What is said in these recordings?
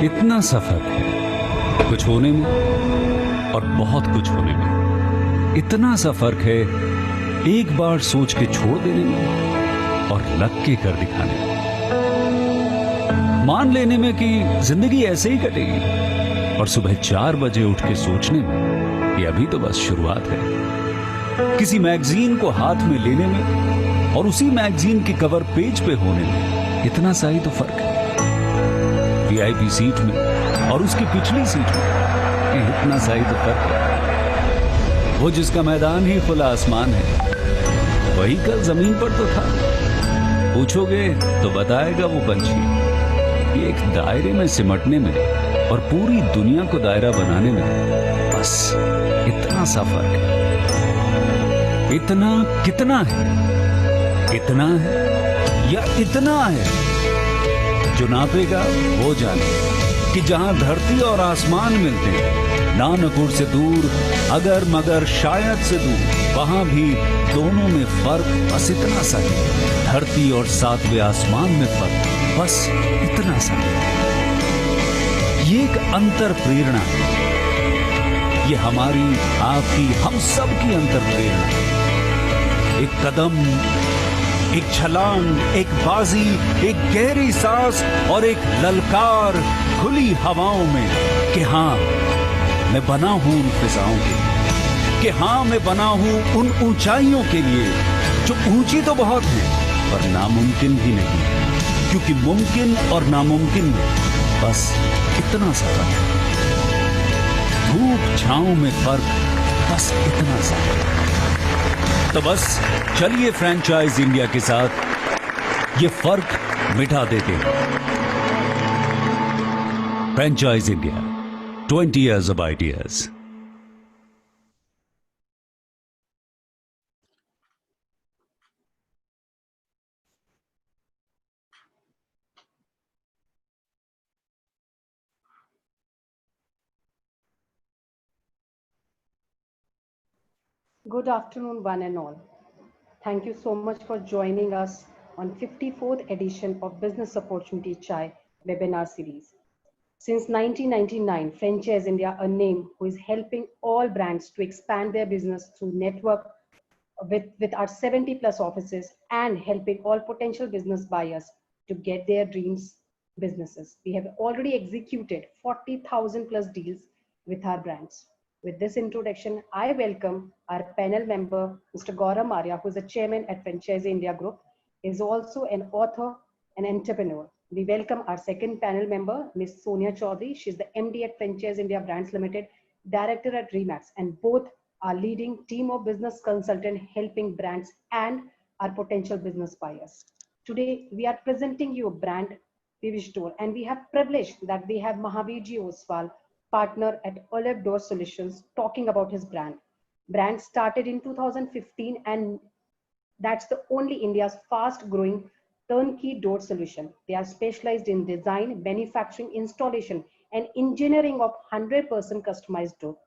इतना सफर है कुछ होने में और बहुत कुछ होने में। इतना सा फर्क है एक बार सोच के छोड़ देने में और लग के कर दिखाने में। मान लेने में कि जिंदगी ऐसे ही कटेगी और सुबह 4 बजे उठ के सोचने में कि अभी तो बस शुरुआत है। किसी मैगजीन को हाथ में लेने में और उसी मैगजीन के कवर पेज पे होने में इतना सा ही तो फर्क है। वीआईपी सीट में और उसकी पिछली सीट में इतना सा ही तो फर्क है। वो जिसका मैदान ही खुला आसमान है वही कल जमीन पर तो था। पूछोगे तो बताएगा वो पंछी कि एक दायरे में सिमटने में और पूरी दुनिया को दायरा बनाने में बस इतना सा फर्क है। इतना कितना है? इतना है या इतना है? जो नापेगा वो जाने कि जहां धरती और आसमान मिलते हैं, नानकुर से दूर अगर मगर शायद से दूर, वहां भी दोनों में फर्क बस इतना सा है। धरती और 7वें आसमान में फर्क बस इतना सा है। ये एक अंतर प्रेरणा है। ये हमारी, आपकी, हम सब की अंतर प्रेरणा है। एक कदम, एक छलांग, एक बाजी, एक गहरी सांस और एक ललकार खुली हवाओं में कि हाँ मैं बना हूं उन फिजाओं के लिए, कि हाँ मैं बना हूं उन ऊंचाइयों के लिए जो ऊंची तो बहुत है पर नामुमकिन भी नहीं, क्योंकि मुमकिन और नामुमकिन में बस इतना सा फर्क है। धूप छांव में फर्क बस इतना सा है। तो बस चलिए फ्रेंचाइज इंडिया के साथ ये फर्क मिटा देते हैं। Franchise India, 20 years of ideas. Good afternoon, one and all. Thank you so much for joining us on 54th edition of Business Opportunity Chai webinar series. Since 1999, Franchise India, a name who is helping all brands to expand their business through network with our 70 plus offices and helping all potential business buyers to get their dreams businesses. We have already executed 40,000 plus deals with our brands. With this introduction, I welcome our panel member, Mr. Gaurav Maria, who is the chairman at Franchise India Group, is also an author and entrepreneur. We welcome our second panel member, Ms. Sonia Chaudhary. She's the MD at Franchise India Brands Limited, director at Remax, and both are leading team of business consultant helping brands and our potential business buyers. Today, we are presenting you a brand, Pivish Door, and we have privilege that we have Mahavirji Oswal, partner at Olive Door Solutions, talking about his brand. Brand started in 2015 and that's the only India's fast growing turnkey door solution. They are specialized in design, manufacturing, installation, and engineering of 100% customized door.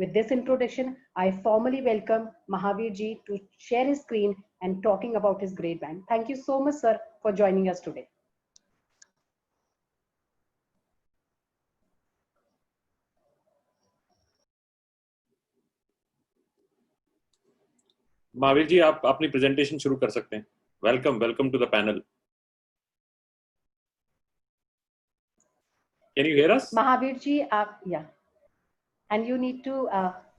With this introduction, I formally welcome Mahavir ji to share his screen and talking about his great brand. Thank you so much, sir, for joining us today. Mahavir ji, आप अपनी presentation शुरू कर सकते हैं। Welcome to the panel. Can you hear us? Mahavir ji, yeah. And you need to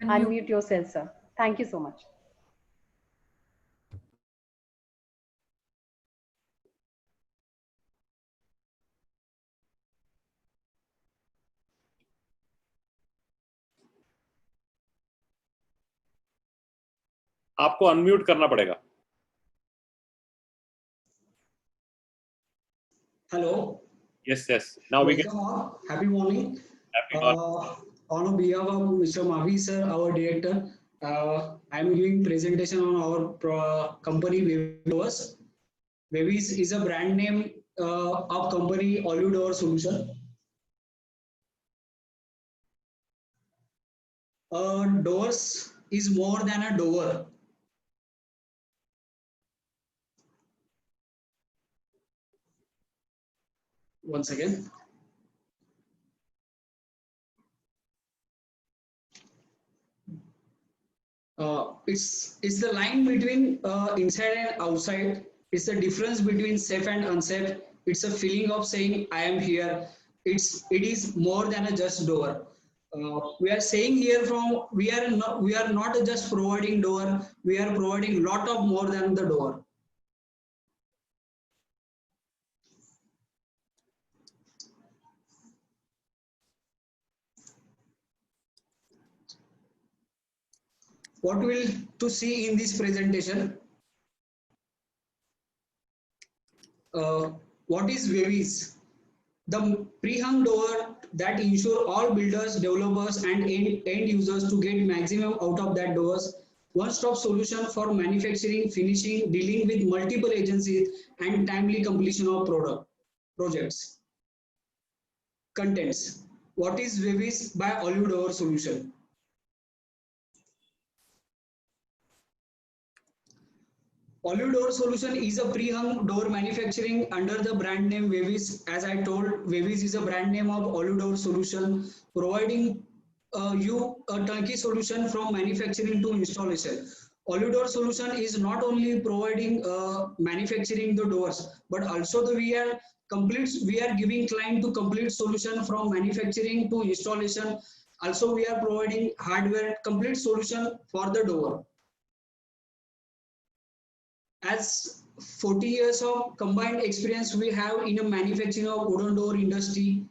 unmute yourself, sir. Thank you so much. आपको unmute करना पड़ेगा। Hello. Yes. Now we can. Happy morning. Happy morning. On behalf of Mr. Mavi sir, our director, I am giving presentation on our company Wavis. Wavis is a brand name of company Olive Door Solution. Doors is more than a door. Once again. It's the line between inside and outside. It's the difference between safe and unsafe. It's a feeling of saying I am here. It is more than a just door. We are saying here from we are not just providing door. We are providing lot of more than the door. What we'll to see in this presentation? What is Wavies? The pre-hung door that ensure all builders, developers, and end users to get maximum out of that doors. One-stop solution for manufacturing, finishing, dealing with multiple agencies, and timely completion of projects. Contents. What is Wavies by Olive Door Solution? Olive Door Solution is a pre-hung door manufacturing under the brand name Wavies. As I told, Wavies is a brand name of Olive Door Solution, providing you a turnkey solution from manufacturing to installation. Olive Door Solution is not only providing manufacturing the doors, but also we are giving client to complete solution from manufacturing to installation. Also, we are providing hardware complete solution for the door. As 40 years of combined experience we have in a manufacturing of wooden door industry,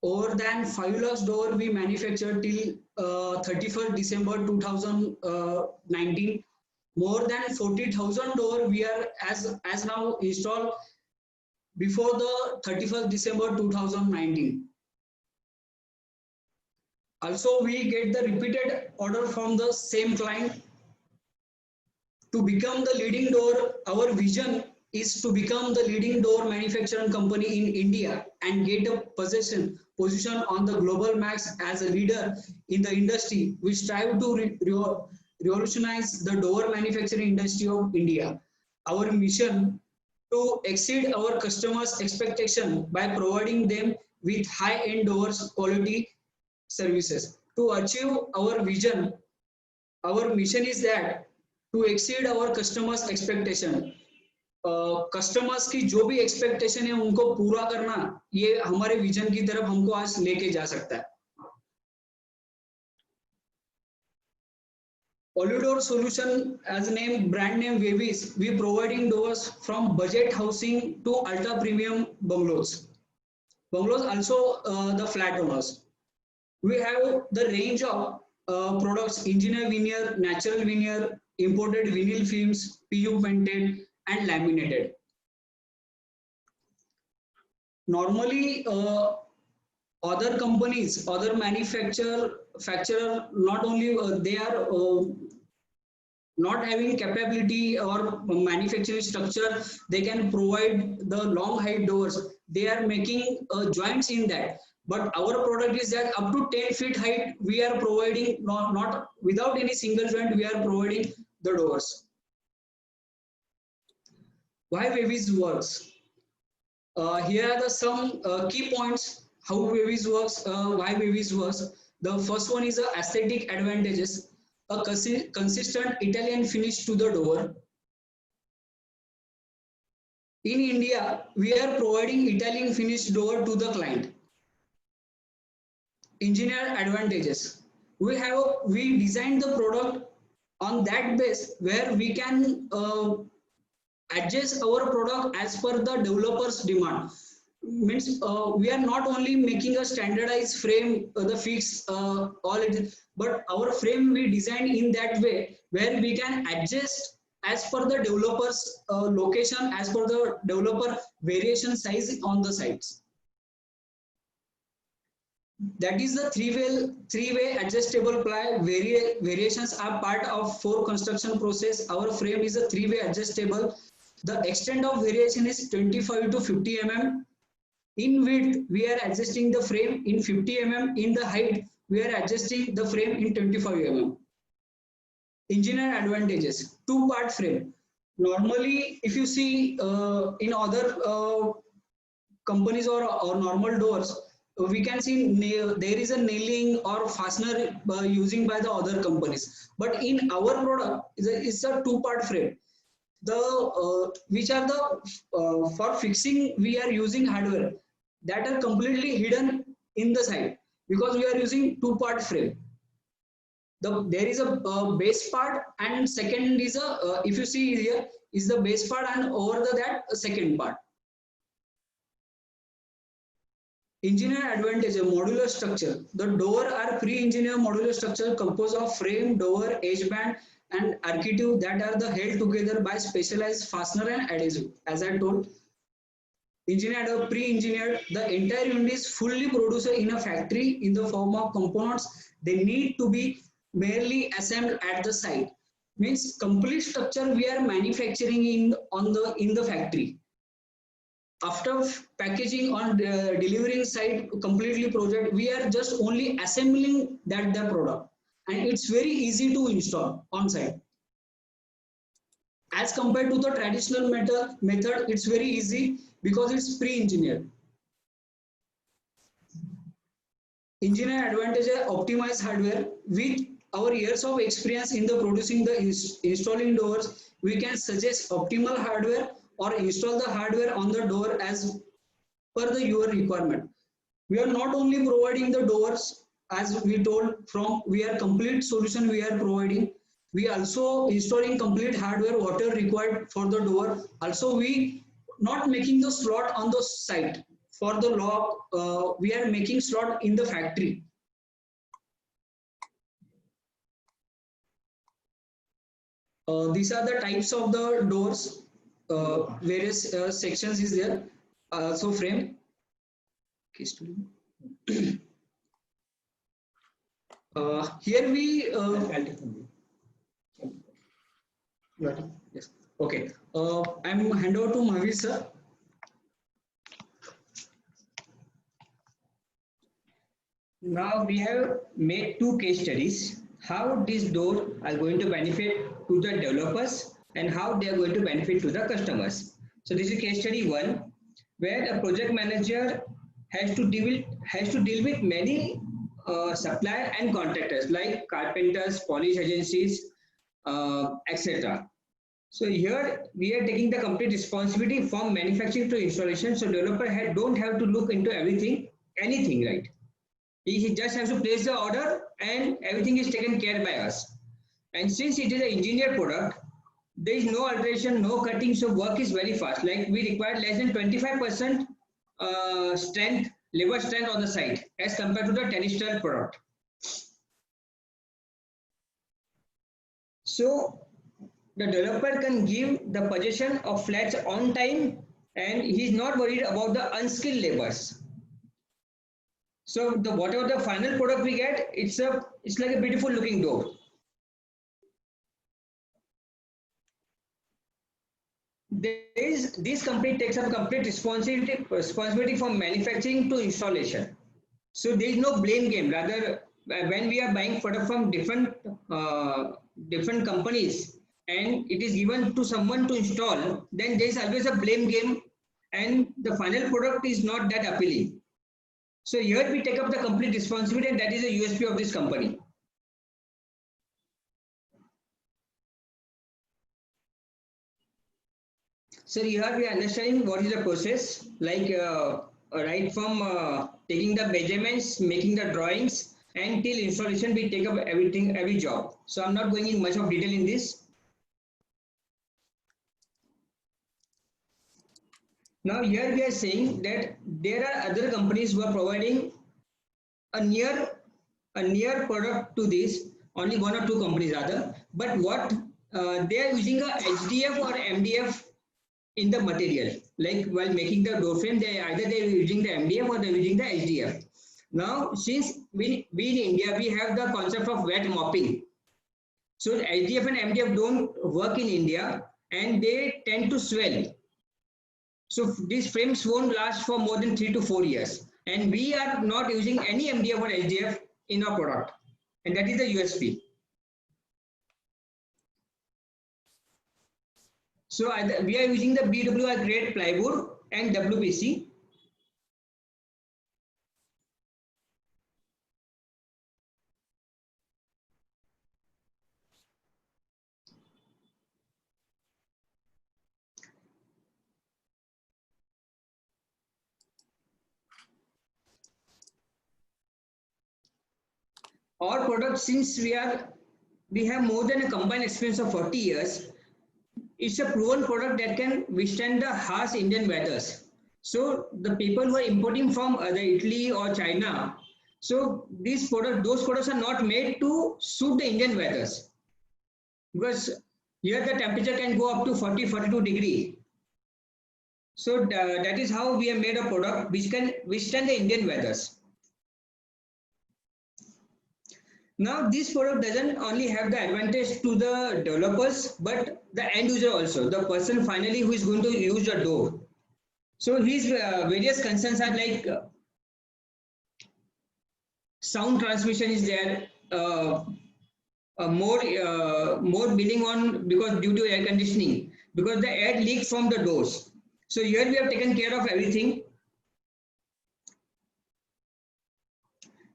over than 5 lakhs door we manufactured till 31st December 2019. More than 40,000 door we are as now installed before the 31st December 2019. Also, we get the repeated order from the same client. To become the leading door, our vision is to become the leading door manufacturing company in India and get a position on the global maps as a leader in the industry. We strive to revolutionize the door manufacturing industry of India. Our mission to exceed our customers' expectation by providing them with high-end doors quality services. To achieve our vision, our mission is that to exceed our customers expectation. Customers की जो भी expectation है उनको पूरा करना, ये हमारे vision की तरफ हमको आज लेके जा सकता है. Olive Door Solution, as name brand name Wavies, we providing doors from budget housing to ultra premium bungalows. Bungalows also the flat owners. We have the range of products: engineer veneer, natural veneer, imported vinyl films, PU painted and laminated. Normally, other companies, other manufacturer, not only they are not having capability or manufacturing structure, they can provide the long height doors. They are making joints in that. But our product is that up to 10 feet height, we are providing, not without any single joint, we are providing the doors. Why Wavies works? Here are the some key points how Wavies works, why Wavies works. The first one is the aesthetic advantages, a consistent Italian finish to the door. In India, we are providing Italian finished door to the client. Engineer advantages. We designed the product on that base where we can adjust our product as per the developer's demand. Means we are not only making a standardized frame, the fix all it is, but our frame we design in that way where we can adjust as per the developer's location, as per the developer variation size on the sites. That is the three-way adjustable ply. Variations are part of 4 construction process. Our frame is a 3-way adjustable. The extent of variation is 25 to 50 mm. In width, we are adjusting the frame in 50 mm. In the height, we are adjusting the frame in 25 mm. Engineer advantages. 2-part frame. Normally, if you see in other companies or normal doors, we can see there is a nailing or fastener using by the other companies. But in our product, it's a two-part frame. The which are the for fixing we are using hardware that are completely hidden in the side because we are using two-part frame. There is a base part and second is a if you see here is the base part and over that a second part. Engineer advantage, a modular structure. The door are pre-engineered modular structure composed of frame, door, edge band, and architive that are the held together by specialized fastener and adhesive. As I told, engineered or pre-engineered, the entire unit is fully produced in a factory in the form of components. They need to be merely assembled at the site. Means complete structure we are manufacturing in the factory. After packaging on delivering side completely project, we are just only assembling the product, and it's very easy to install on site. As compared to the traditional method, it's very easy because it's pre-engineered. Engineer advantage is optimized hardware. With our years of experience in the producing the installing doors, we can suggest optimal hardware or install the hardware on the door as per your requirement. We are not only providing the doors as we told we are complete solution we are providing. We also installing complete hardware whatever required for the door. Also we not making the slot on the site for the lock. We are making slot in the factory. These are the types of the doors. Various sections is there. So frame. Here we yes. Okay. I'm hand over to Mahavir sir. Now we have made two case studies. How these doors are going to benefit to the developers and how they are going to benefit to the customers. So this is case study 1, where a project manager has to deal with many suppliers and contractors like carpenters, polish agencies, etc. So here we are taking the complete responsibility from manufacturing to installation. So developer don't have to look into anything, right? He just has to place the order and everything is taken care by us. And since it is an engineered product, there is no alteration, no cutting, so work is very fast. Like we require less than 25% labor strength on the site as compared to the tennis-style product. So the developer can give the possession of flats on time and he is not worried about the unskilled laborers. So whatever the final product we get, it's like a beautiful looking door. This company takes up complete responsibility from manufacturing to installation. So there is no blame game. Rather, when we are buying product from different companies and it is given to someone to install, then there is always a blame game and the final product is not that appealing. So here we take up the complete responsibility and that is the USP of this company. So here we are understanding what is the process, like right from taking the measurements, making the drawings, and till installation we take up every job. So I'm not going in much of detail in this. Now here we are saying that there are other companies who are providing a near product to this, only 1 or 2 companies rather, but what they are using a HDF or MDF in the material. Like while making the door frame, either they are using the MDF or they are using the HDF. Now since we in India, we have the concept of wet mopping. So HDF and MDF don't work in India and they tend to swell. So these frames won't last for more than 3 to 4 years. And we are not using any MDF or HDF in our product. And that is the USP. So we are using the BWR grade plywood and WPC. our product, since we have more than a combined experience of 40 years, it's a proven product that can withstand the harsh Indian weathers. So the people who are importing from either Italy or China, so those products are not made to suit the Indian weathers, because here the temperature can go up to 40, 42 degree. So that is how we have made a product which can withstand the Indian weathers. Now this product doesn't only have the advantage to the developers, but the end user also, the person finally who is going to use the door. So his various concerns are like sound transmission is there, more billing on because due to air conditioning, because the air leaks from the doors. So here we have taken care of everything.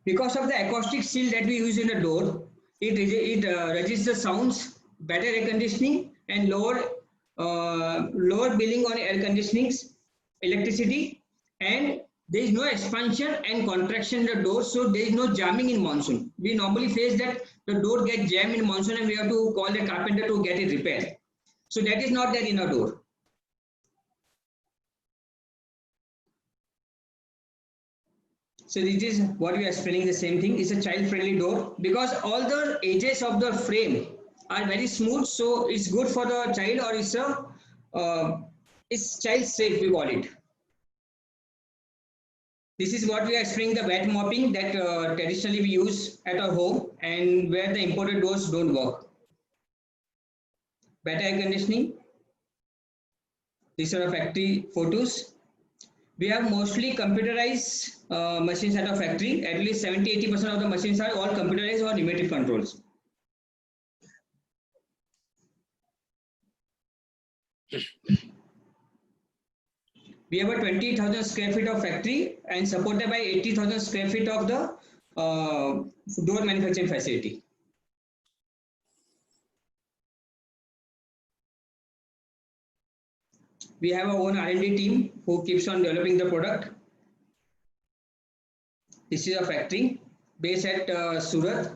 Because of the acoustic seal that we use in the door, it registers sounds, better air conditioning, and lower billing on air conditioning, electricity, and there is no expansion and contraction in the door, so there is no jamming in monsoon. We normally face that the door gets jammed in monsoon and we have to call the carpenter to get it repaired. So that is not there in our door. So this is what we are explaining, the same thing. It's a child-friendly door because all the edges of the frame are very smooth, so it's good for the child, or it's child safe, we call it. This is what we are explaining, the wet mopping that traditionally we use at our home and where the imported doors don't work. Better air conditioning. These are factory photos. We have mostly computerized machines at our factory. At least 70-80% of the machines are all computerized or pneumatic controls. We have a 20,000 square feet of factory and supported by 80,000 square feet of the door manufacturing facility. We have our own R&D team who keeps on developing the product. This is a factory based at Surat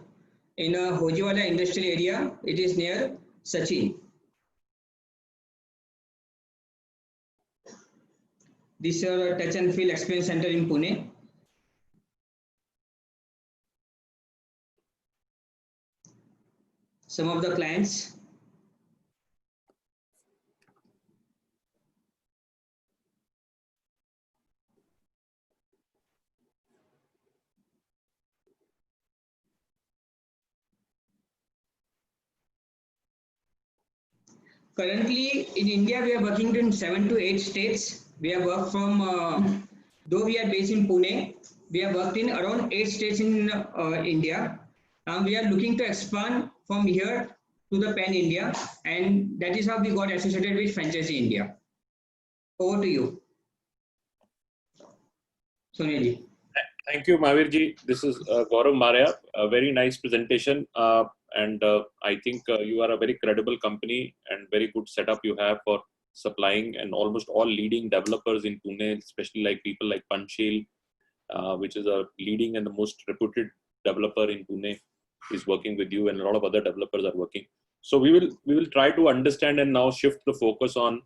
in a Hojiwala industrial area. It is near Sachin. This is a touch and feel experience center in Pune. Some of the clients. Currently in India, we are working in 7 to 8 states. We have worked from, though we are based in Pune, we have worked in around 8 states in India. And we are looking to expand from here to the Pan India, and that is how we got associated with Franchisee India. Over to you, Sonia ji. Thank you, Mahavir ji. This is Gaurav Maria. A very nice presentation. And I think you are a very credible company and very good setup you have for supplying, and almost all leading developers in Pune, especially like people like Panchsheel, which is a leading and the most reputed developer in Pune, is working with you, and a lot of other developers are working. So we will try to understand and now shift the focus on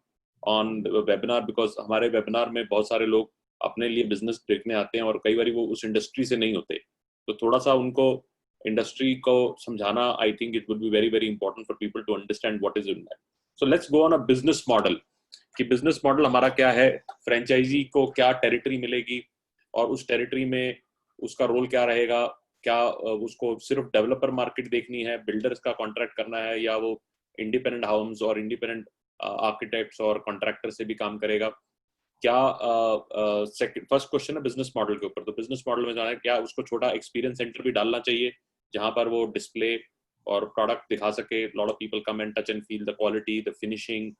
the webinar, because हमारे webinar में बहुत सारे लोग अपने लिए business देखने आते हैं और कई बार वो उस industry से नहीं होते, तो थोड़ा सा उनको industry को समझाना, I think it would be very, very important for people to understand what is in that. So let's go on a business model. कि business model हमारा क्या है, franchisee को क्या territory मिलेगी और उस territory में उसका role क्या रहेगा, क्या उसको सिर्फ developer market देखनी है, builders का contract करना है, या वो independent homes और independent architects और contractors से भी काम करेगा. क्या फर्स्ट क्वेश्चन है बिजनेस मॉडल के ऊपर. तो बिजनेस मॉडल में जाना है, क्या उसको छोटा एक्सपीरियंस सेंटर भी डालना चाहिए जहां पर वो डिस्प्ले और प्रोडक्ट दिखा सके. Lot of people come and touch and feel the quality, the finishing,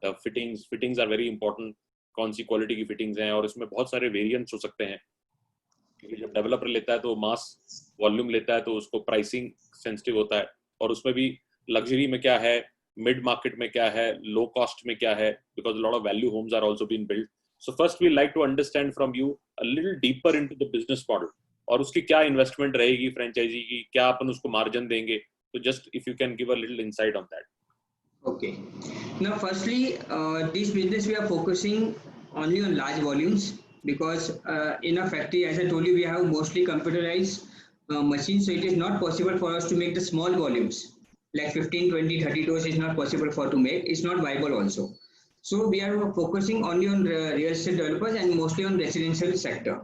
the fittings are very important. कौन सी क्वालिटी की फिटिंग्स हैं, और इसमें बहुत सारे वेरिएंट्स हो सकते हैं, क्योंकि जब डेवलपर लेता है तो मास वॉल्यूम लेता है तो उसको प्राइसिंग सेंसिटिव होता है, और उसमें भी लग्जरी में क्या है, मिड मार्केट में क्या है, लो कॉस्ट में क्या है, because lot of value homes are also being built. So first, we'd like to understand from you a little deeper into the business model और उसकी क्या इन्वेस्टमेंट रहेगी फ्रेंचाइजी की, क्या अपन उसको मार्जिन देंगे, तो just if you can give a little insight on that. Okay. Now, firstly, this business we are focusing only on large volumes because in a factory, as I told you, we have mostly computerized machines, so it is not possible for us to make the small volumes like 15, 20, 30 doors is not possible for to make. It's not viable also. So we are focusing only on real estate developers and mostly on residential sector.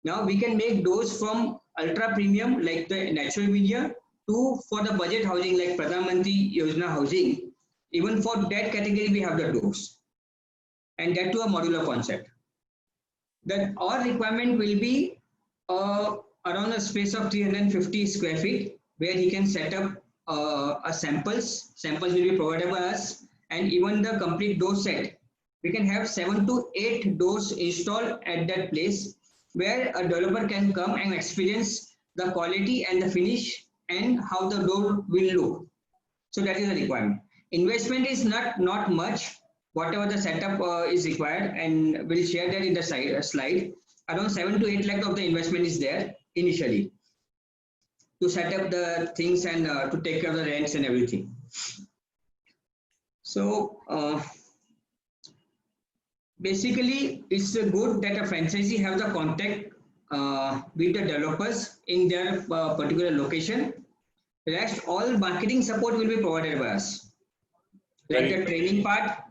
Now we can make doors from ultra premium like the natural media to for the budget housing like Pradhan Mantri Yojana housing. Even for that category we have the doors, and that to a modular concept. That our requirement will be around a space of 350 square feet where he can set up a samples. Samples will be provided by us, and even the complete door set. We can have 7 to 8 doors installed at that place where a developer can come and experience the quality and the finish and how the door will look. So that is the requirement. Investment is not much. Whatever the setup is required, and we'll share that in the slide. Around 7 to 8 lakh of the investment is there initially to set up the things and to take care of the rents and everything. So basically, it's good that a franchisee have the contact with the developers in their particular location. Rest all marketing support will be provided by us. Like the training part,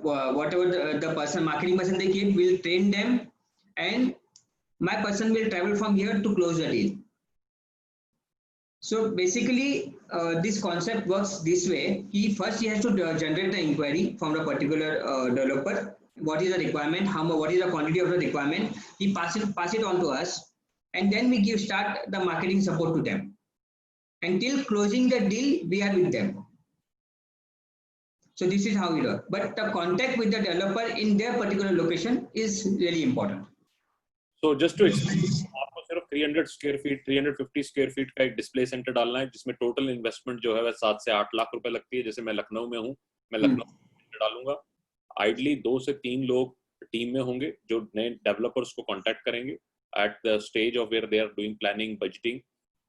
whatever the person marketing person they keep will train them, and my person will travel from here to close the deal. So basically, this concept works this way. First he has to generate the inquiry from the particular developer. What is the requirement? What is the quantity of the requirement? He pass it on to us, and then we start the marketing support to them. Until closing the deal, we are with them. So this is how we do it. But the contact with the developer in their particular location is really important. So just to explain, आपको सिर्फ 300 square feet 350 square feet का एक display centre डालना है जिसमें total investment जो है वह 7 से 8 लाख रुपए लगती है. जैसे मैं लखनऊ में हूँ, मैं लखनऊ में डालूंगा. आइडली 2 से 3 लोग टीम में होंगे जो नए डेवलपर्स को कांटेक्ट करेंगे at the stage of where they are doing planning budgeting.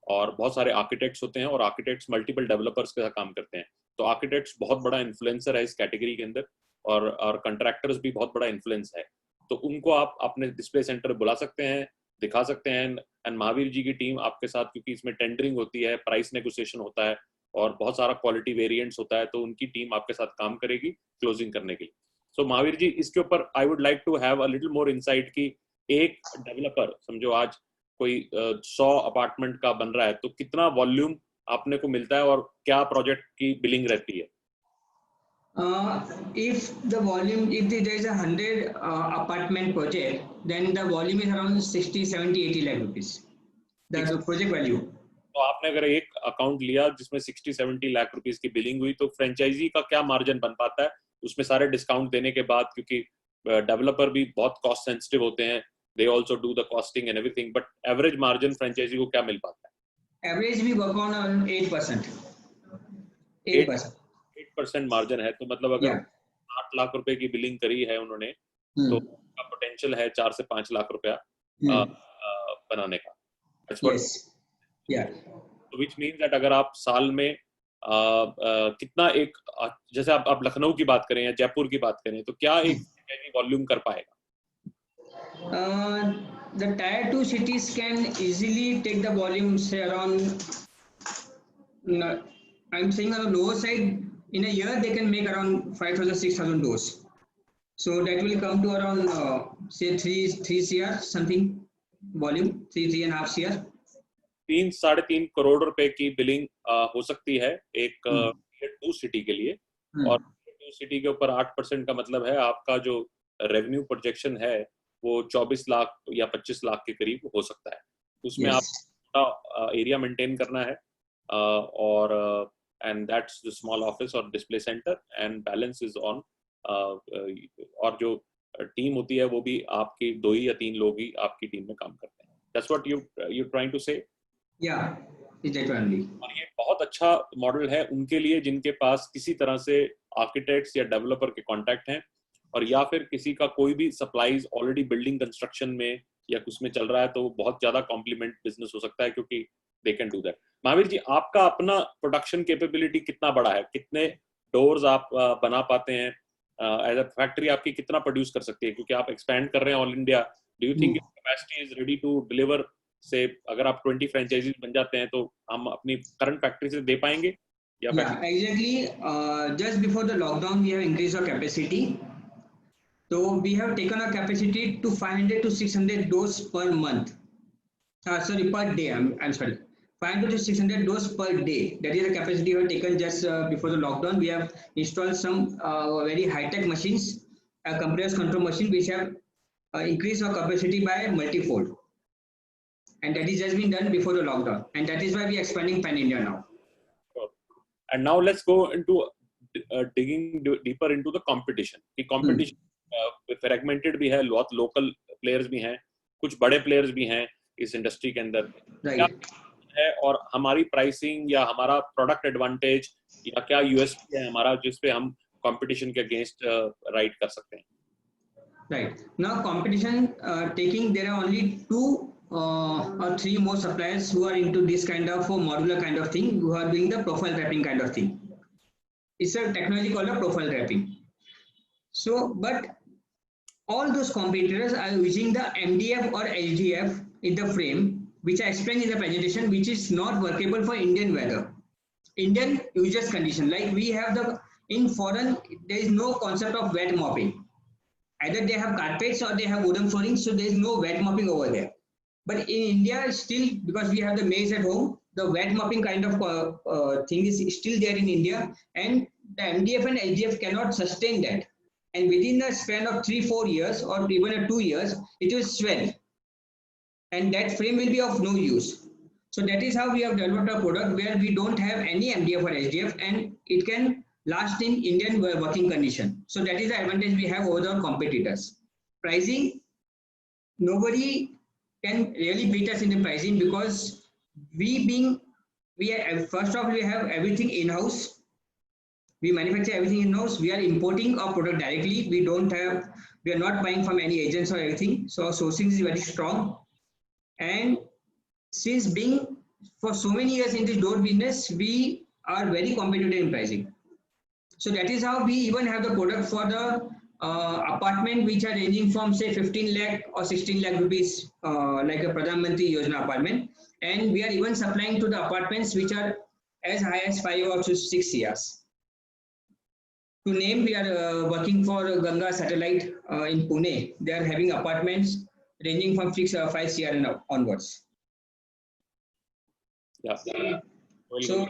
और बहुत सारे आर्किटेक्ट्स होते हैं और आर्किटेक्ट्स मल्टीपल डेवलपर्स के साथ काम करते हैं. तो आर्किटेक्ट्स बहुत बड़ा इन्फ्लुएंसर है इस कैटेगरी के अंदर, और कंट्रैक्टर्स भी बहुत बड़ा इन्फ्लुएंस है. तो उनको आप अपने डिस्प्ले सेंटर बुला सकते हैं, दिखा सकते हैं. एंड महावीर जी की टीम आपके साथ, क्योंकि इसमें टेंडरिंग होती है, प्राइस नेगोशिएशन होता है और बहुत सारा क्वालिटी वेरिएंट्स होता है, तो उनकी टीम आपके साथ काम करेगी क्लोजिंग करने के लिए. सो महावीर जी, इसके ऊपर I would like to have a little more insight कि एक डेवलपर समझो आज कोई 100 अपार्टमेंट का बन रहा है, तो कितना वॉल्यूम आपने को मिलता है और क्या प्रोजेक्ट की बिलिंग रहती है? If the volume, if there is a 100 apartment project, then the volume is around 60, 70, 80 lakh rupees. That's the project value. तो आपने अगर एक अकाउंट लिया जिसमें 60-70 लाख रुपीस की बिलिंग हुई, तो फ्रेंचाइजी का क्या मार्जिन बन पाता है उसमें सारे डिस्काउंट देने के बाद? क्योंकि डेवलपर भी बहुत कॉस्ट सेंसिटिव होते हैं, they also do the costing and everything, but average margin franchisee को क्या मिल पाता है? Average we work on 8%. 8% margin है, तो मतलब अगर 8 लाख रुपए की बिलिंग करी है उन्होंने, तो उनका पोटेंशियल है 4 से 5 लाख रुपया बनाने का. Yes. Yeah. So which means that अगर आप साल में कितना एक, जैसे आप लखनऊ की बात करें या जयपुर की बात करें, तो क्या एक वॉल्यूम कर पाएगा? The tier 2 cities can easily take the volume, say around, I'm saying on the lower side, in a year they can make around 5,000, 6,000 doors. So that will come to around say 3 CR something volume, 3.5 CR. 3-3.5 crore रुपए की billing हो सकती है एक tier 2 city के लिए. और tier 2 city के ऊपर 8% का मतलब है आपका जो रेवेन्यू प्रोजेक्शन है वो 24 लाख या 25 लाख के करीब हो सकता है. उसमें आप एरिया मेंटेन करना है और and that's the small office और display centre, and balance is on. और जो टीम होती है वो भी आपकी 2 या 3 लोग ही आपकी टीम में काम करते हैं. That's what you trying to say? Yeah, exactly. और ये बहुत अच्छा मॉडल है उनके लिए जिनके पास किसी तरह से आर्किटेक्ट्स या डेवलपर के कांटेक्ट हैं और या फिर किसी का कोई भी सप्लाईज ऑलरेडी बिल्डिंग कंस्ट्रक्शन में या कुछ में चल रहा है, तो वो बहुत ज्यादा कॉम्प्लीमेंट बिजनेस हो सकता है, क्योंकि they can do that. Mahavir ji, आपका अपना प्रोडक्शन कैपेबिलिटी कितना बड़ा है? कितने डोर्स आप बना पाते हैं? एज अ फैक्ट्री आपकी कितना प्रोड्यूस कर सकती है, क्योंकि आप एक्सपैंड कर रहे हैं all India? Do you think capacity is ready to deliver? से अगर आप 20 फ्रेंचाइजीज बन जाते हैं तो हम अपनी करंट फैक्ट्री से दे पाएंगे? या Yeah, exactly. Just before the lockdown, we have increased our capacity. So we have taken our capacity to 500 to 600 doses per month. Sorry, per day. I'm sorry. 500 to 600 doses per day. That is the capacity we have taken just before the lockdown. We have installed some very high-tech machines, a compressed control machine, which have increased our capacity by multifold. And that is just been done before the lockdown. And that is why we are expanding pan-India now. And now let's go into digging deeper into the competition. The competition fragmented भी है, बहुत local players भी हैं, कुछ बड़े players भी हैं इस इंडस्ट्री के अंदर। Right. क्या है और हमारी प्राइसिंग या हमारा प्रोडक्ट एडवांटेज या क्या यूएसपी है हमारा, जिसपे हम कंपटीशन के अगेंस्ट राइड कर सकते हैं? Right. Now competition taking, there are only 2 or 3 more suppliers who are into this kind of modular kind of thing, who are doing the profile wrapping kind of thing. It's a technology called a profile wrapping. So, but all those competitors are using the MDF or HDF in the frame, which I explained in the presentation, which is not workable for Indian weather, Indian users condition. Like we have in foreign, there is no concept of wet mopping. Either they have carpets or they have wooden flooring, so there is no wet mopping over there. But in India, still, because we have the maids at home, the wet mopping kind of thing is still there in India, and the MDF and HDF cannot sustain that. And within a span of 3-4 years or even 2 years, it will swell, and that frame will be of no use. So that is how we have developed a product where we don't have any MDF or HDF, and it can last in Indian working condition. So that is the advantage we have over our competitors. Pricing, nobody can really beat us in the pricing, because first off, we have everything in-house. We manufacture everything in-house. We are importing our product directly. We are not buying from any agents or everything. So our sourcing is very strong. And since being for so many years in this door business, we are very competitive in pricing. So that is how we even have the product for the apartment, which are ranging from say 15 lakh or 16 lakh rupees, like a Pradhan Mantri Yojana apartment. And we are even supplying to the apartments which are as high as 5 or 6 years. To name, we are working for Ganga Satellite in Pune. They are having apartments ranging from 5 CR and onwards. Yeah. So,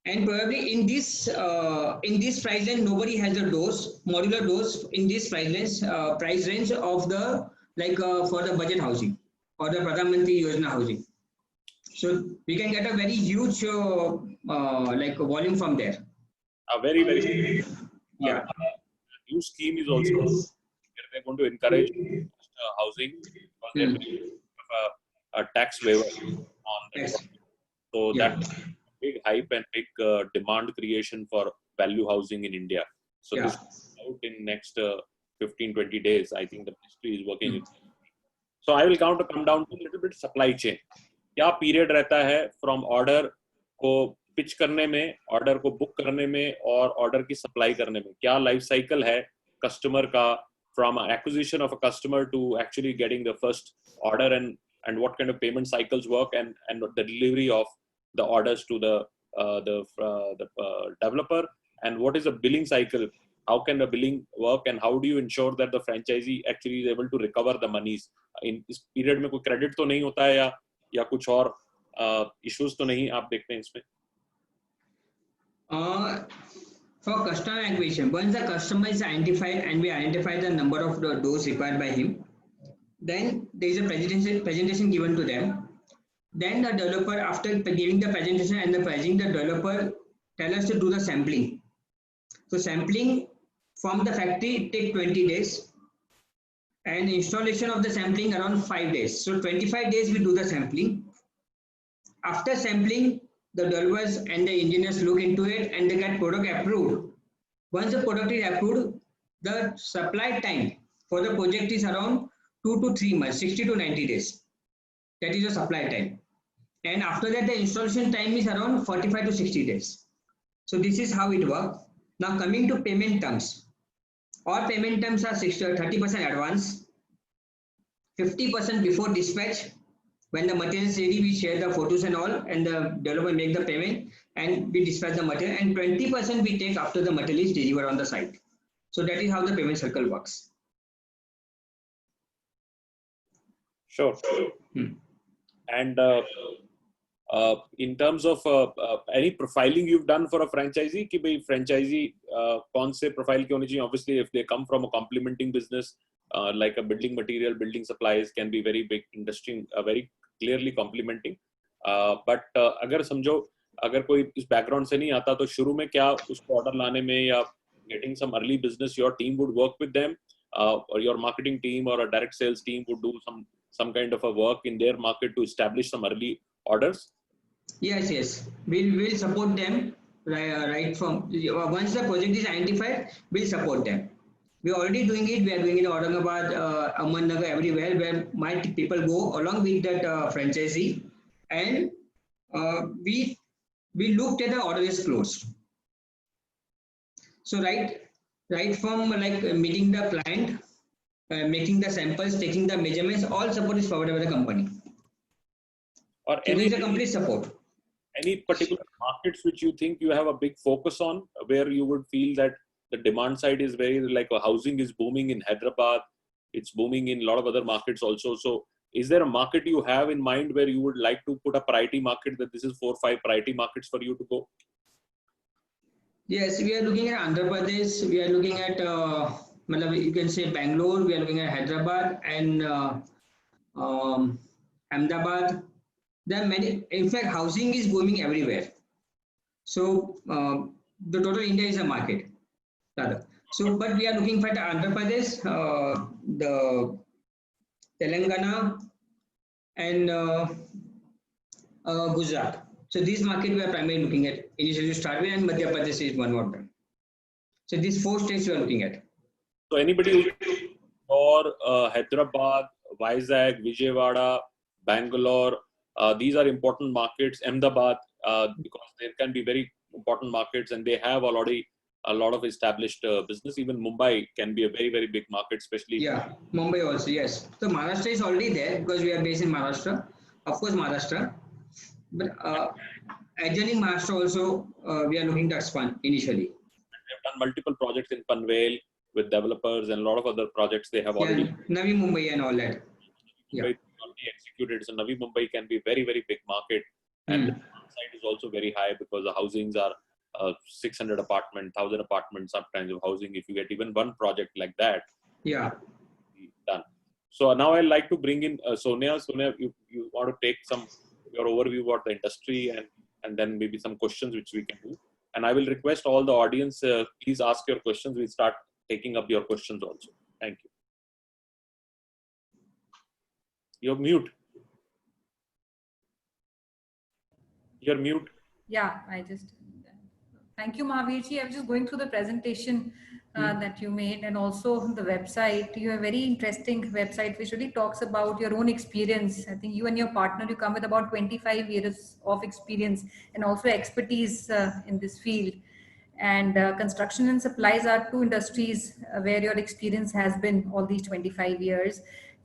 and probably in this price range, nobody has the modular doors in this price range of the for the budget housing or the Pradhan Mantri Yojana housing. So we can get a very huge volume from there. A very Yeah. New scheme is also they're going to encourage housing, because they're doing a tax waiver on that. Yes. So Yeah. that big hype and big demand creation for value housing in India. So Yeah. this is out in next 15-20 days. I think the ministry is working with. So I will come down to a little bit supply chain. क्या period रहता है from order को pitch करने में, order को book करने में और ऑर्डर की सप्लाई करने में? क्या लाइफ साइकिल है कस्टमर का from acquisition of a customer to actually getting the first order, and what kind of payment cycles work, and the delivery of the orders to the developer, and what is the billing cycle? How can the billing work, and how do you ensure that the franchisee actually is able to recover the monies in इस period में? कोई credit तो नहीं होता है या कुछ और इश्यूज तो नहीं आप देखते हैं इसमें? For customer acquisition, once the customer is identified and we identify the number of the doors required by him, then there is a presentation given to them. Then the developer, after giving the presentation and the pricing, the developer tell us to do the sampling. So sampling from the factory take 20 days, and installation of the sampling around 5 days. So 25 days we do the sampling. After sampling, the developers and the engineers look into it and they get product approved. Once the product is approved, the supply time for the project is around 2 to 3 months, 60 to 90 days. That is the supply time. And after that, the installation time is around 45 to 60 days. So this is how it works. Now coming to payment terms. All payment terms are 30% advance, 50% before dispatch. When the material is ready, we share the photos and all, and the developer make the payment, and we dispatch the material. And 20% we take after the material is delivered on the site. So that is how the payment cycle works. Sure. And in terms of any profiling you've done for a franchisee, कि भाई franchisee कौन से profile की होनी चाहिए? Obviously, if they come from a complementing business like a building material, building supplies can be very big industry, very clearly complementing. But अगर समझो अगर कोई इस background से नहीं आता तो शुरू में क्या उसको order लाने में या getting some early business, your team would work with them, or your marketing team or a direct sales team would do some kind of a work in their market to establish some early orders? Yes. We'll support them right from once the project is identified. We'll support them. We're already doing it. We are doing it in Aurangabad, Ahmednagar, everywhere where my people go along with that franchisee, and we looked at the order is closed. So right from like meeting the client, making the samples, taking the measurements, all support is provided by the company. Or So there is a complete support. Any particular markets which you think you have a big focus on, where you would feel that the demand side is very like housing is booming in Hyderabad, it's booming in a lot of other markets also. So is there a market you have in mind where you would like to put a priority market, that this is 4 or 5 priority markets for you to go? Yes, we are looking at Andhra Pradesh. We are looking at, you can say Bangalore. We are looking at Hyderabad and Ahmedabad. There are many. In fact, housing is booming everywhere. So the total India is a market. Rather. So, but we are looking for the Andhra Pradesh, the Telangana, and Gujarat. So these markets we are primarily looking at initially to start with, and Madhya Pradesh is one of them. So these 4 states we are looking at. So anybody or Hyderabad, Vizag, Vijayawada, Bangalore, these are important markets. Ahmedabad, because there can be very important markets and they have already a lot of established business. Even Mumbai can be a very, very big market, especially. Yeah, Mumbai also, yes. So Maharashtra is already there because we are based in Maharashtra. Of course, Maharashtra. But adjoining Maharashtra also, we are looking to expand initially. We have done multiple projects in Panvel with developers and a lot of other projects they have already. Yeah, Navi Mumbai and all that. Yeah. Already executed. So Navi Mumbai can be a very, very big market. And the demand side is also very high because the housings are 600 apartments, 1,000 apartments, sometimes of housing. If you get even one project like that, yeah, done. So now I'd like to bring in Sonia. Sonia, you want to take your overview about the industry and then maybe some questions which we can do. And I will request all the audience, please ask your questions. We'll start taking up your questions also. Thank you. You're mute. You're mute. Yeah, thank you, Mahavirji. I was just going through the presentation that you made, and also the website. You have a very interesting website which really talks about your own experience. I think you and your partner, you come with about 25 years of experience and also expertise in this field. And construction and supplies are 2 industries where your experience has been all these 25 years.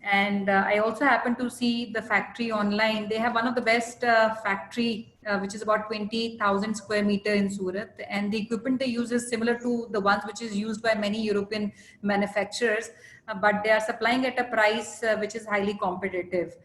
And I also happen to see the factory online. They have one of the best factory, which is about 20,000 square meter in Surat. And the equipment they use is similar to the ones which is used by many European manufacturers, but they are supplying at a price which is highly competitive.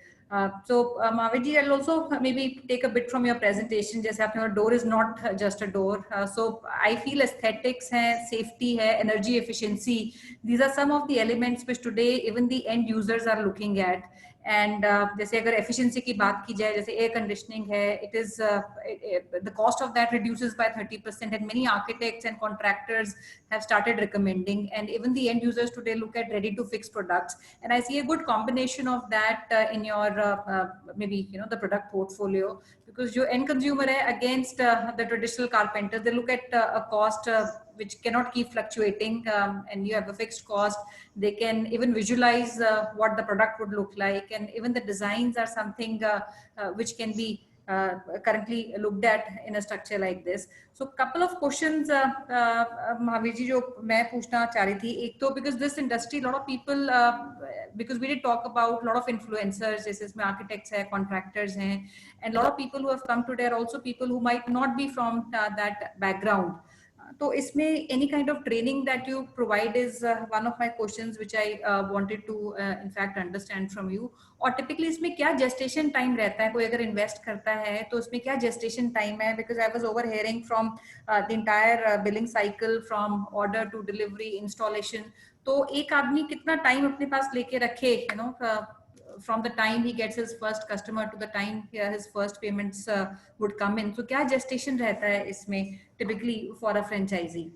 So Mahavirji, I'll also maybe take a bit from your presentation. Just your door is not just a door. So I feel aesthetics, safety, energy efficiency. These are some of the elements which today even the end users are looking at. And जैसे अगर efficiency की बात की जाए, जैसे air conditioning है, it is the cost of that reduces by 30%, and many architects and contractors have started recommending, and even the end users today look at ready to fix products. And I see a good combination of that in your maybe the product portfolio, because your end consumer against the traditional carpenter, they look at a cost which cannot keep fluctuating, and you have a fixed cost. They can even visualize what the product would look like, and even the designs are something which can be currently looked at in a structure like this. So couple of questions, Mahavir ji, जो मैं पूछना चाह रही थी. एक तो because this industry, a lot of people, because we did talk about a lot of influencers, जैसे इसमें architects हैं, contractors हैं, and a lot of people who have come today are also people who might not be from that background. So isme any kind of training that you provide is one of my questions which I wanted to in fact understand from you. और typically इसमें क्या gestation time रहता है, कोई अगर invest करता है तो इसमें क्या gestation time है? Because I was overhearing from the entire billing cycle from order to delivery installation. तो एक आदमी कितना time अपने पास लेके रखे, you know, from the time he gets his first customer to the time his first payments would come in. So क्या gestation रहता है इसमें typically for a franchisee?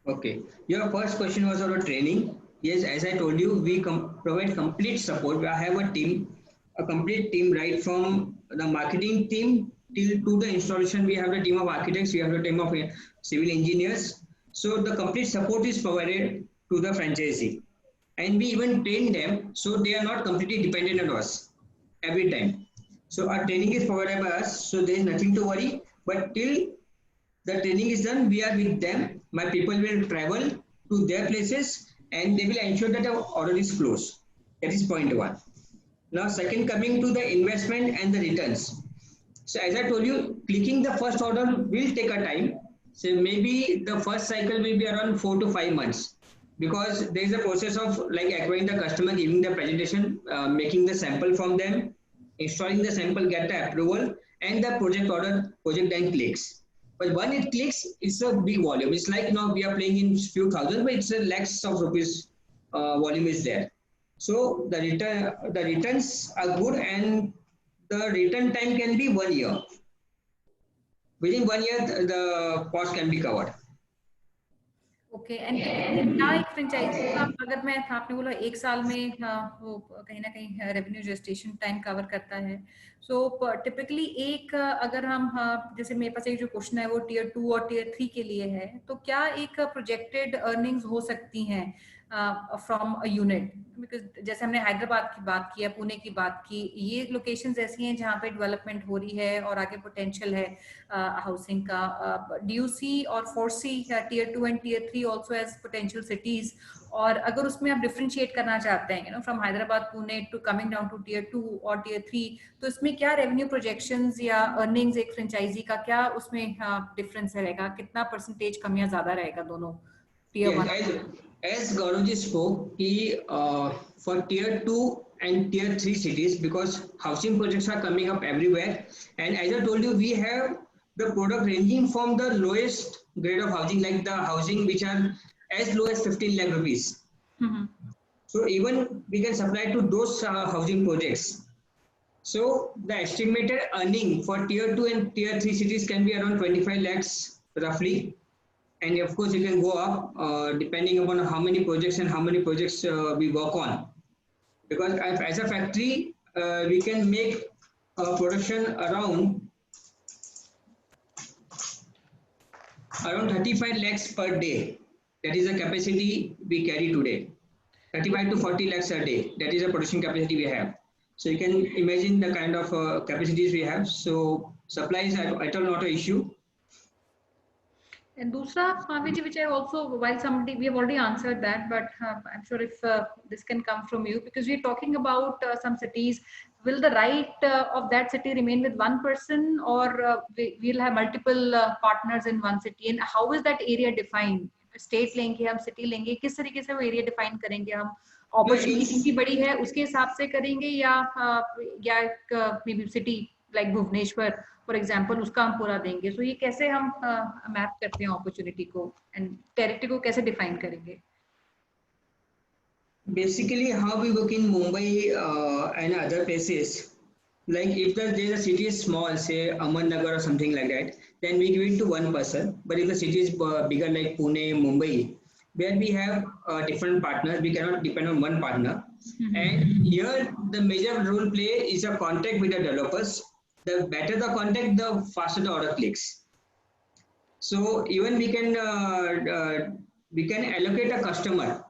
Okay, your first question was about training. Yes, as I told you, we provide complete support. I have a team, a complete team, right from the marketing team till to the installation. We have a team of architects, we have a team of civil engineers. So the complete support is provided to the franchisee. And we even train them, so they are not completely dependent on us every time. So our training is provided by us, so there is nothing to worry. But till the training is done, we are with them. My people will travel to their places and they will ensure that the order is closed. That is point one. Now, second, coming to the investment and the returns. So as I told you, clicking the first order will take a time. So maybe the first cycle will be around 4 to 5 months. Because there is a process of like acquiring the customer, giving the presentation, making the sample from them, installing the sample, get the approval, and the project order, project then clicks. But when it clicks, it's a big volume. It's like, you know, we are playing in few thousand, but it's a lakhs of rupees volume is there. So the returns are good, and the return time can be 1 year. Within 1 year, the cost can be covered. Okay and क्या एक franchisee का अगर मैं आपने बोला 1 साल में वो कहीं ना कहीं रेवेन्यू जेस्टेशन टाइम कवर करता है. सो टिपिकली एक अगर हम जैसे मेरे पास एक जो क्वेश्चन है वो टियर 2 और टियर 3 के लिए है, तो क्या एक प्रोजेक्टेड अर्निंग्स हो सकती हैं फ्रॉम अ यूनिट? बिकॉज जैसे हमने हैदराबाद की बात की है, पुणे की बात की, ये लोकेशंस ऐसी हैं जहाँ पे डेवलपमेंट हो रही है और आगे पोटेंशियल है हाउसिंग का. डू यू सी और foresee tier 2 and tier 3 also as potential cities? और अगर उसमें आप डिफरेंशिएट करना चाहते हैं, you know, from Hyderabad Pune to coming down to tier 2 और टियर 3, तो इसमें क्या रेवेन्यू प्रोजेक्शंस या अर्निंग्स एक फ्रेंचाइजी का क्या उसमें डिफरेंस रहेगा? कितना परसेंटेज कम या ज्यादा रहेगा दोनों tier 1? As Gaurav spoke, for tier 2 and tier 3 cities, because housing projects are coming up everywhere, and as I told you, we have the product ranging from the lowest grade of housing, like the housing which are as low as 15 lakh rupees. So even we can supply to those housing projects. So the estimated earning for tier 2 and tier 3 cities can be around 25 lakhs roughly. And of course, it can go up depending upon how many projects and how many projects we work on. Because as a factory, we can make production around 35 lakhs per day. That is the capacity we carry today. 35 to 40 lakhs a day. That is the production capacity we have. So you can imagine the kind of capacities we have. So supply is at all not an issue. And दूसरा, which I also, while somebody, we have already answered that, but I'm sure if this can come from you, because we're talking about some cities, will the right of that city remain with one person, or we'll have multiple partners in one city? And how is that area defined? State लेंगे हम, city लेंगे, किस तरीके से वो area define करेंगे हम? Opportunity कितनी बड़ी है उसके हिसाब से करेंगे, या maybe city like Bhubaneswar for example उसका हम पूरा देंगे? सो ये कैसे हम मैप करते हैं अपॉर्चुनिटी को, एंड टेरिटरी को कैसे डिफाइन करेंगे? Basically, how we work in Mumbai and other places, like if there is a city is small, say Ahmednagar or something like that, then we give it to one person. But if the city is bigger like Pune, Mumbai, where we have different partners, we cannot depend on one partner. And here the major role play is a contact with the developers. The better the contact, the faster the order clicks. So even we can allocate a customer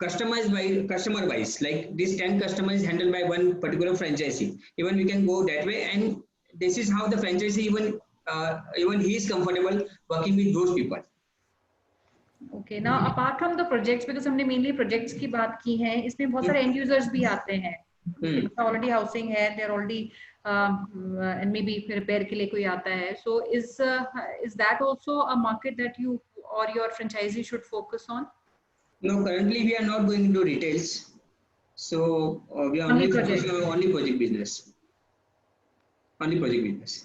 wise, like this 10 customers handled by one particular franchisee. Even we can go that way, and this is how the franchisee even he is comfortable working with those people. Okay, now apart from the projects, because हमने mainly projects की बात की है, इसमें बहुत सारे end users भी आते हैं. Already housing है, they're already and maybe repair के लिए कोई आता है. So is that also a market that you or your franchisee should focus on? No, currently we are not going into retails, so we are Only only project. focusing on only project business. Only project business.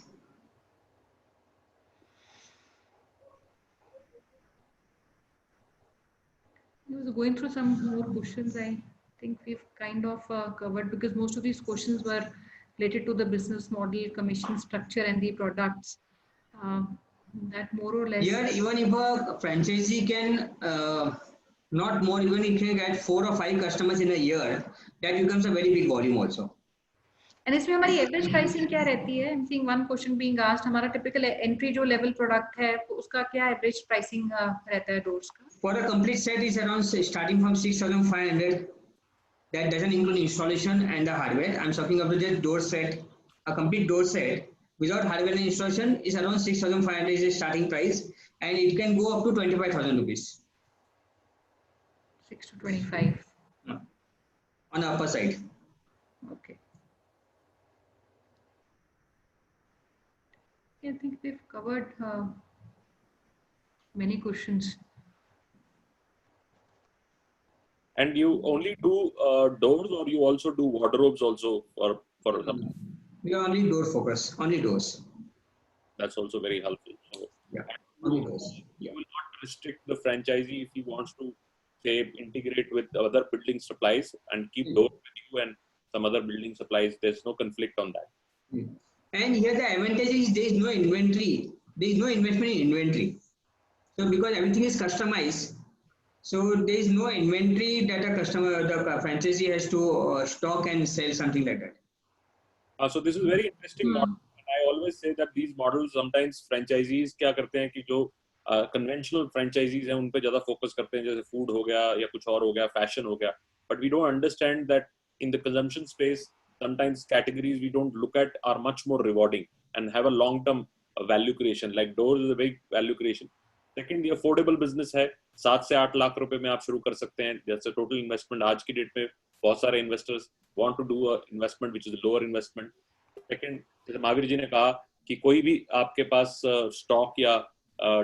I was going through some more questions. I think we've kind of covered, because most of these questions were related to the business model, commission structure, and the products. That more or less. Here, even if a franchisee can not more, even if you get 4 or 5 customers in a year, that becomes a very big volume also. And इसमें हमारी average pricing क्या रहती है? I'm seeing one question being asked. हमारा typical entry जो level product है, उसका क्या average pricing रहता है doors का? For a complete set is around starting from 6,500. That doesn't include installation and the hardware. I'm talking about just door set. A complete door set without hardware and installation is around 6,500 is the starting price, and it can go up to 25,000 rupees. 6 to 25. On the upper side. Okay. I think we've covered many questions. And you only do doors, or you also do wardrobes also for some? We are only door focus, only doors. That's also very helpful. So, Yeah, only doors. you will not restrict the franchisee if he wants to, say, integrate with other building supplies and keep doors with you and some other building supplies. There's no conflict on that. And here the advantage is there is no inventory. There is no investment in inventory. So because everything is customized, so there is no inventory that the franchisee has to stock and sell something like that. So this is very interesting model. And I always say that these models, sometimes franchisees क्या करते हैं कि जो conventional franchisees हैं उन पे ज़्यादा focus करते हैं, जैसे food हो गया या कुछ और हो गया, fashion हो गया. But we don't understand that in the consumption space, sometimes categories we don't look at are much more rewarding and have a long-term value creation. Like doors is a big value creation. Second, the affordable business है, 7 से 8 लाख रुपए में आप शुरू कर सकते हैं. That's a total investment. आज की डेट में बहुत सारे investors want to do a investment which is a lower investment. Second, जैसे महावीर जी ने कहा कि कोई भी आपके पास stock या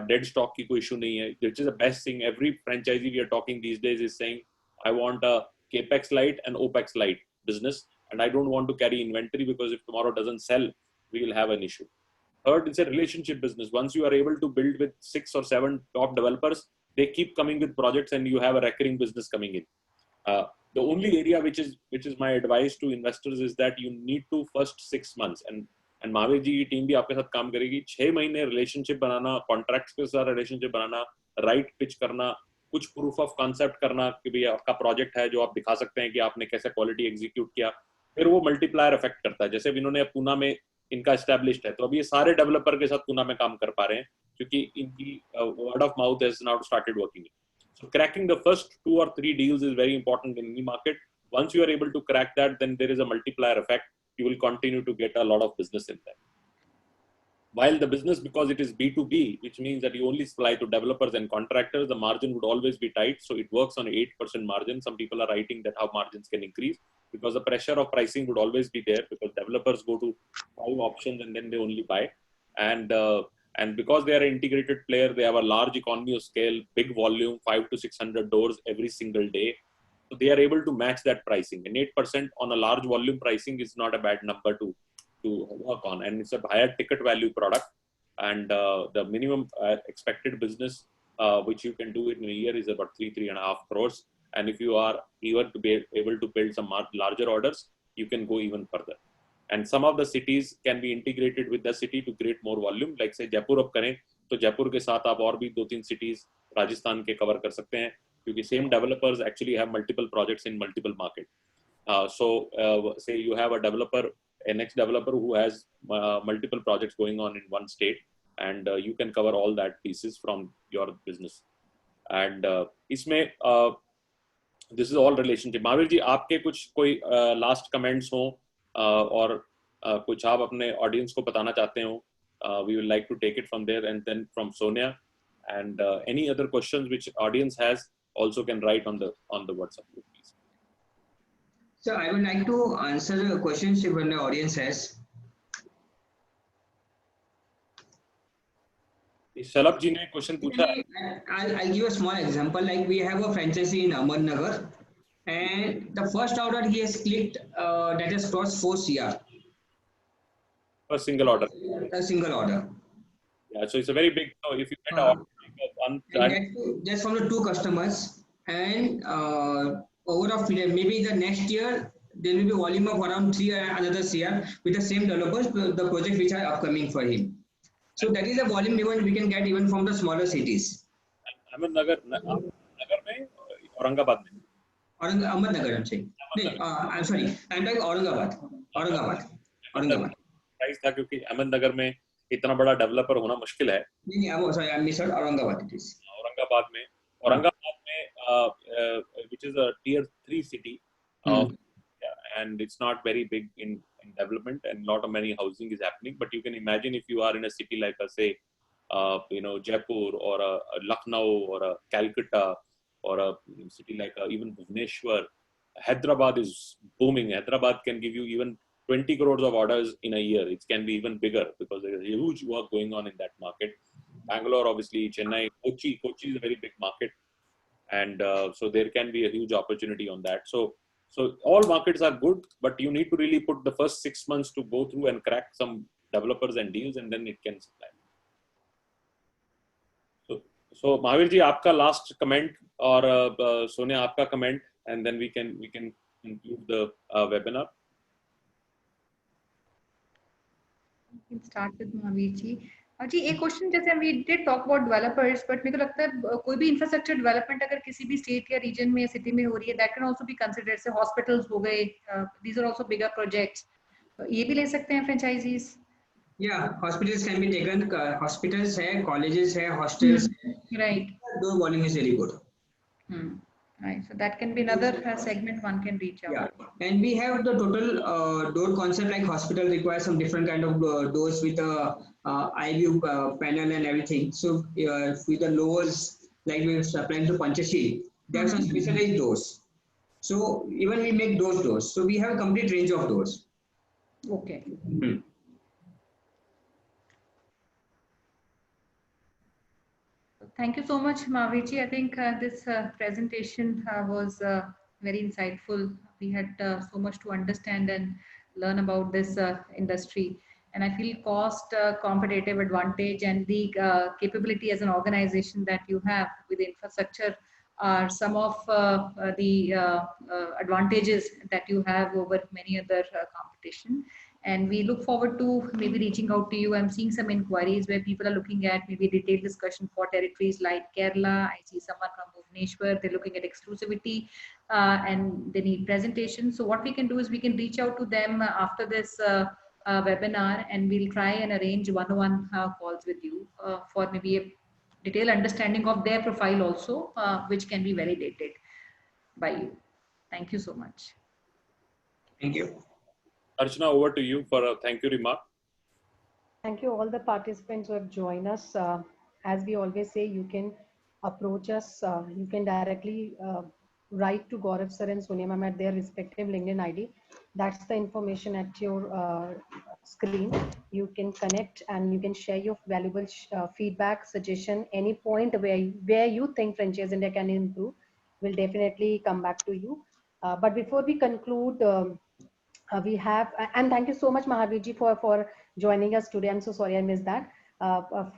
dead stock की कोई issue नहीं है. Which is the best thing. Every franchisee we are talking these days is saying, I want a capex light and opex light business, and I don't want to carry inventory because if tomorrow doesn't sell, we will have an issue. Third, it's a relationship business. Once you are able to build with 6 or 7 top developers, they keep coming with projects and you have a recurring business coming in. The only area which is my advice to investors is that you need to first 6 months, and Mahavir ji की team भी आपके साथ काम करेगी. 6 महीने relationship बनाना, contracts के साथ relationship बनाना, right pitch करना, कुछ proof of concept करना कि भी आपका project है जो आप दिखा सकते हैं कि आपने कैसे quality execute किया. फिर वो multiplier effect करता है. जैसे इन्होंने पूना में इनका established है, तो अभी ये सारे developer के साथ पूना में काम कर पा रहे हैं क्योंकि इनकी word of mouth has now started working. So cracking the first 2 or 3 deals is very important in any market. Once you are able to crack that, then there is a multiplier effect. You will continue to get a lot of business in there. While the business, because it is B2B, which means that you only supply to developers and contractors, the margin would always be tight. So it works on 8% margin. Some people are writing that how margins can increase because the pressure of pricing would always be there because developers go to 5 options and then they only buy. And because they are an integrated player, they have a large economy of scale, big volume, 500 to 600 doors every single day. So they are able to match that pricing. And 8% on a large volume pricing is not a bad number to work on. And it's a higher ticket value product. And the minimum expected business, which you can do in a year, is about 3.5 crores. And if you are even to be able to build some larger orders, you can go even further. And some of the cities can be integrated with the city to create more volume. Like say Jaipur अब करें तो जयपुर के साथ आप और भी 2-3 cities Rajasthan के cover कर सकते हैं क्योंकि same developers actually have multiple projects in multiple market. So say you have a developer, an ex-developer who has multiple projects going on in one state, and you can cover all that pieces from your business. And इसमें this is all relationship. Mahavir ji, आपके कुछ कोई last comments हो और कुछ आप अपने audience को बताना चाहते हो, we will like to take it from there, and then from Sonia, and any other questions which audience has also can write on the WhatsApp group, please. So I would like to answer the questions if the audience has. शलभ जी ने question पूछा है. I'll give a small example. Like we have a franchisee in Ahmednagar, and the first order he has clicked that has crossed 4 CR. A single order. A single order. Yeah, so it's a very big. So if you get an order, and just from the 2 customers, and overall maybe the next year there will be volume of around 3 another CR with the same developers, the project which are upcoming for him. So that is a volume even we can get even from the smaller cities. Ahmednagar में, औरंगाबाद में. Ahmednagar, I'm saying. I'm sorry. I'm talking Aurangabad. Price था क्योंकि अहमदनगर में इतना बड़ा developer होना मुश्किल है. नहीं, I'm sorry. I misheard Aurangabad. It is. Aurangabad में, which is a tier 3 city, and it's not very big in development, and lot of many housing is happening. But you can imagine if you are in a city like say, Jaipur or a Lucknow or a Calcutta or a city like even Bhubaneswar, Hyderabad is booming. Hyderabad can give you even 20 crores of orders in a year. It can be even bigger because there is huge work going on in that market. Bangalore, obviously, Chennai, Kochi is a very big market, and so there can be a huge opportunity on that. So all markets are good, but you need to really put the first 6 months to go through and crack some developers and deals, and then it can supply. So Mahavir ji, आपका last comment और Sonia आपका comment, and then we can conclude the webinar. We can start with Mahavir ji. जी एक question, जैसे we did talk about developers, but मेरे को लगता है कोई भी infrastructure development अगर किसी भी state या region में या city में हो रही है, that can also be considered. से hospitals हो गए, these are also bigger projects. ये भी ले सकते हैं franchisees? Yeah, hospitals can be taken. Hospitals है, colleges है, hostels. Right. The volume is very good. Right. So that can be another segment one can reach out. Yeah, and we have the total door concept. Like hospital requires some different kind of doors with a eye view panel and everything. So with the lowers, like we're supplying to Panchasheel, there are some specialized doors. So even we make those doors. So we have a complete range of doors. Okay. Thank you so much, Mahavir ji. I think this presentation was very insightful. We had so much to understand and learn about this industry. And I feel cost competitive advantage and the capability as an organization that you have with infrastructure are some of the advantages that you have over many other competition. And we look forward to maybe reaching out to you. I'm seeing some inquiries where people are looking at maybe detailed discussion for territories like Kerala. I see someone from Bhubaneswar, they're looking at exclusivity and they need presentation. So what we can do is we can reach out to them after this webinar, and we'll try and arrange one-on-one calls with you for maybe a detailed understanding of their profile also, which can be validated by you. Thank you so much. Thank you. Archana, over to you for a thank you remark. Thank you all the participants who have joined us. As we always say, you can approach us. You can directly write to Gaurav sir and Sonia ma'am at their respective LinkedIn ID. That's the information at your screen. You can connect and you can share your valuable feedback, suggestion, any point where you think Franchise India can improve. We'll definitely come back to you. But before we conclude, we have, and thank you so much Mahavir ji for joining us today. I'm so sorry I missed that.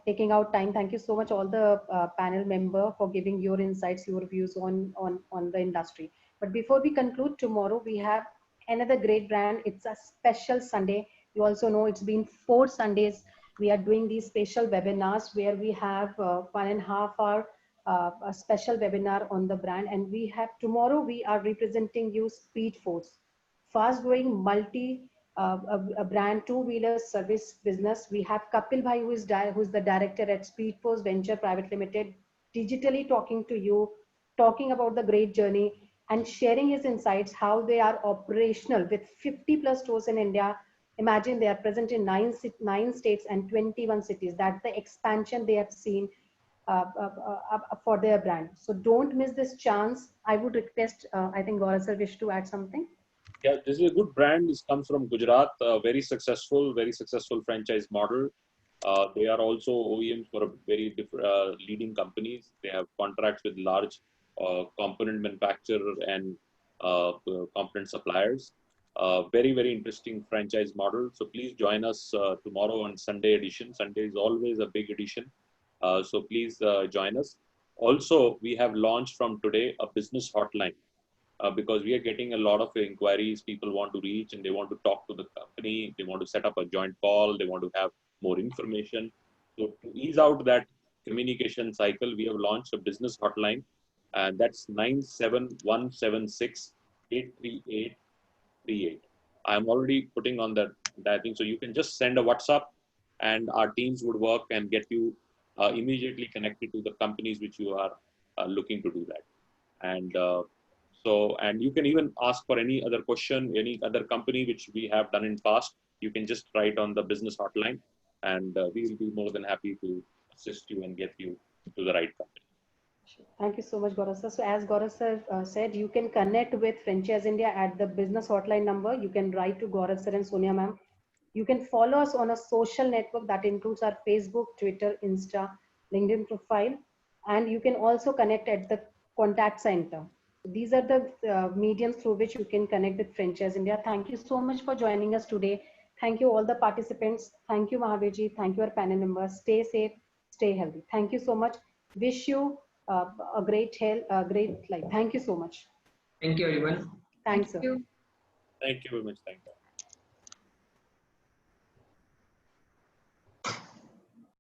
Taking out time. Thank you so much all the panel member for giving your insights, your views on the industry. But before we conclude, tomorrow we have another great brand. It's a special Sunday. You also know it's been 4 Sundays. We are doing these special webinars where we have 1.5 hour a special webinar on the brand, and we have tomorrow we are representing you Speed Force, fast growing multi a brand two-wheeler service business. We have Kapil Bhai, who's the director at Speed Force Venture Private Limited, digitally talking to you, talking about the great journey and sharing his insights, how they are operational with 50 plus stores in India. Imagine they are present in 9 states and 21 cities. That's the expansion they have seen for their brand. So don't miss this chance. I would request, I think Gaurav sir wish to add something. Yeah, this is a good brand. This comes from Gujarat. Very successful franchise model. They are also OEMs for a very different leading companies. They have contracts with large component manufacturer and component suppliers. Very interesting franchise model. So please join us tomorrow on Sunday edition. Sunday is always a big edition. So please join us. Also, we have launched from today a business hotline. Because we are getting a lot of inquiries. People want to reach and they want to talk to the company. They want to set up a joint call. They want to have more information. So to ease out that communication cycle, we have launched a business hotline, and that's 97176-83838. I'm already putting on that thing. So you can just send a WhatsApp and our teams would work and get you immediately connected to the companies which you are looking to do that. And and you can even ask for any other question, any other company which we have done in past. You can just write on the business hotline, and we will be more than happy to assist you and get you to the right company. Thank you so much, Gaurav sir. So as Gaurav sir said, you can connect with Franchise India at the business hotline number. You can write to Gaurav sir and Sonia ma'am. You can follow us on a social network that includes our Facebook, Twitter, Insta, LinkedIn profile, and you can also connect at the contact center. These are the mediums through which you can connect with Franchise India. Thank you so much for joining us today. Thank you all the participants. Thank you, Mahavirji. Thank you, our panel members. Stay safe, stay healthy. Thank you so much. Wish you a great health, a great life. Thank you so much. Thank you, everyone. Thanks, sir. Thank you. Thank you very much. Thank you.